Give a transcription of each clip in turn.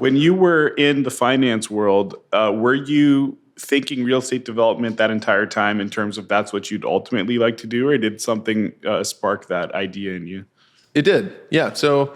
When you were in the finance world, were you thinking real estate development that entire time in terms of that's what you'd ultimately like to do, or did something spark that idea in you? It did. Yeah. So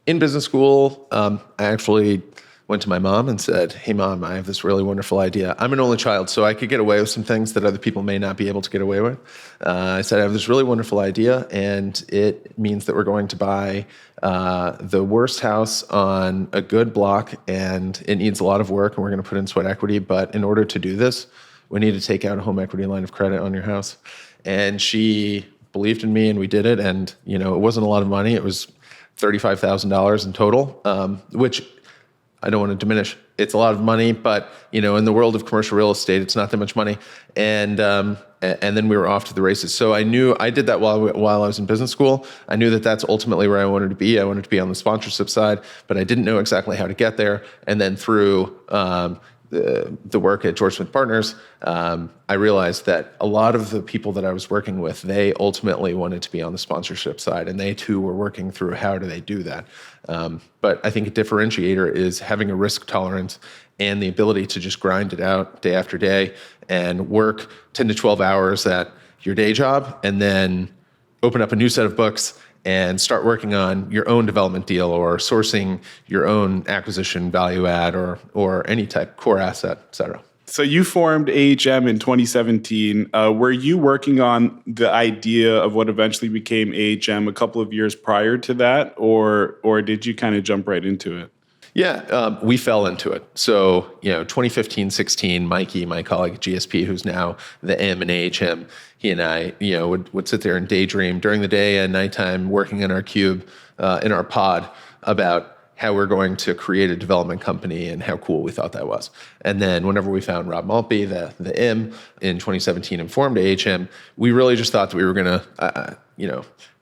in business school, I actually went to my mom and said, "Hey, Mom, I have this really wonderful idea." I'm an only child, so I could get away with some things that other people may not be able to get away with. I said, "I have this really wonderful idea, and it means that we're going to buy the worst house on a good block, and it needs a lot of work, and we're going to put in sweat equity. But in order to do this, we need to take out a home equity line of credit on your house." And she believed in me, and we did it. And it wasn't a lot of money. It was $35,000 in total, which I don't want to diminish. It's a lot of money, but in the world of commercial real estate, it's not that much money. And then we were off to the races. So I knew I did that while I was in business school. I knew that that's ultimately where I wanted to be. I wanted to be on the sponsorship side, but I didn't know exactly how to get there. And then through the work at George Smith Partners, I realized that a lot of the people that I was working with, they ultimately wanted to be on the sponsorship side, and they too were working through how do they do that. But I think a differentiator is having a risk tolerance and the ability to just grind it out day after day and work 10 to 12 hours at your day job and then open up a new set of books and start working on your own development deal or sourcing your own acquisition value add or any type core asset, et cetera. So you formed AHM in 2017. Were you working on the idea of what eventually became AHM a couple of years prior to that, or did you kind of jump right into it? Yeah, we fell into it. So, 2015, 16, Mikey, my colleague at GSP, who's now the M in AHM, he and I, would sit there and daydream during the day and nighttime working in our cube, in our pod about how we're going to create a development company and how cool we thought that was. And then whenever we found Rob Maltby, the M in 2017 and formed AHM, we really just thought that we were going to,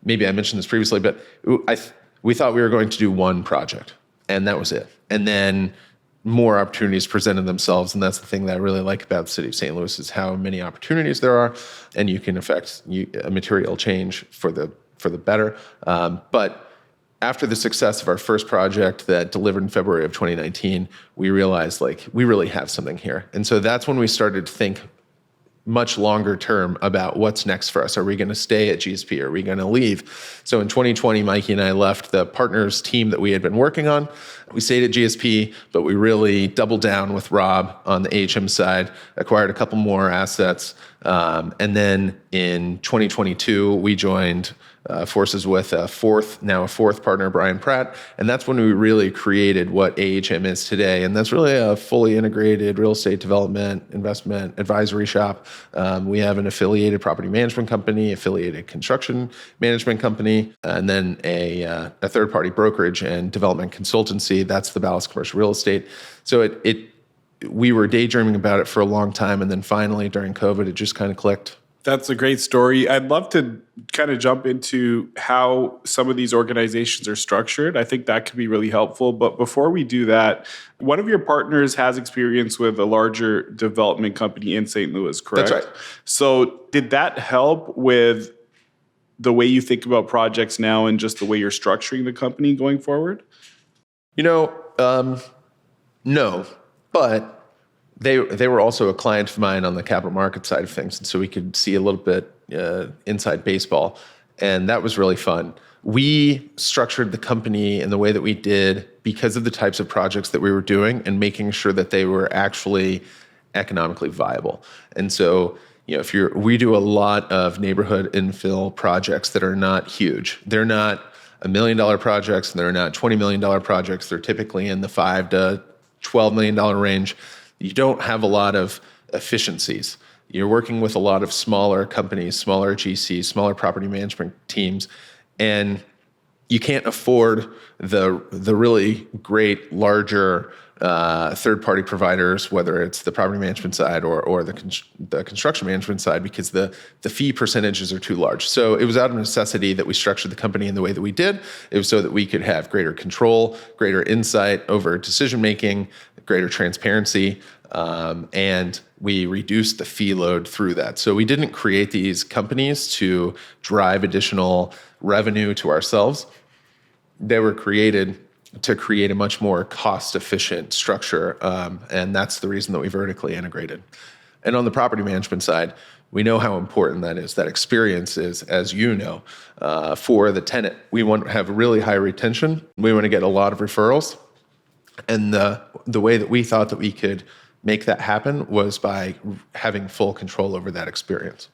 maybe I mentioned this previously, but we thought we were going to do one project. And that was it. And then more opportunities presented themselves. And that's the thing that I really like about the city of St. Louis is how many opportunities there are. And you can affect a material change for the better. But after the success of our first project that delivered in February of 2019, we realized we really have something here. And so that's when we started to think much longer term about what's next for us. Are we going to stay at GSP? Are we going to leave? So in 2020, Mikey and I left the partners team that we had been working on. We stayed at GSP, but we really doubled down with Rob on the AHM side, acquired a couple more assets. And then in 2022, we joined forces with a fourth partner, Brian Pratt. And that's when we really created what AHM is today. And that's really a fully integrated real estate development, investment, advisory shop. We have an affiliated property management company, affiliated construction management company, and then a third-party brokerage and development consultancy. That's the Ballast Commercial Real Estate. So we were daydreaming about it for a long time. And then finally, during COVID, it just kind of clicked. That's a great story. I'd love to kind of jump into how some of these organizations are structured. I think that could be really helpful. But before we do that, one of your partners has experience with a larger development company in St. Louis, correct? That's right. So did that help with the way you think about projects now and just the way you're structuring the company going forward? No, but they were also a client of mine on the capital market side of things. And so we could see a little bit inside baseball. And that was really fun. We structured the company in the way that we did because of the types of projects that we were doing and making sure that they were actually economically viable. And so, we do a lot of neighborhood infill projects that are not huge. They're not $1 million projects and they're not $20 million projects. They're typically in the $5 to $12 million range. You don't have a lot of efficiencies. You're working with a lot of smaller companies, smaller GCs, smaller property management teams, and you can't afford the really great larger third-party providers, whether it's the property management side or the construction management side, because the fee percentages are too large. So it was out of necessity that we structured the company in the way that we did. It was so that we could have greater control, greater insight over decision-making, greater transparency, and we reduced the fee load through that. So we didn't create these companies to drive additional revenue to ourselves. They were created to create a much more cost-efficient structure. And that's the reason that we vertically integrated. And on the property management side, we know how important that is. That experience is, as you know, for the tenant. We want to have really high retention. We want to get a lot of referrals. And the way that we thought that we could make that happen was by having full control over that experience.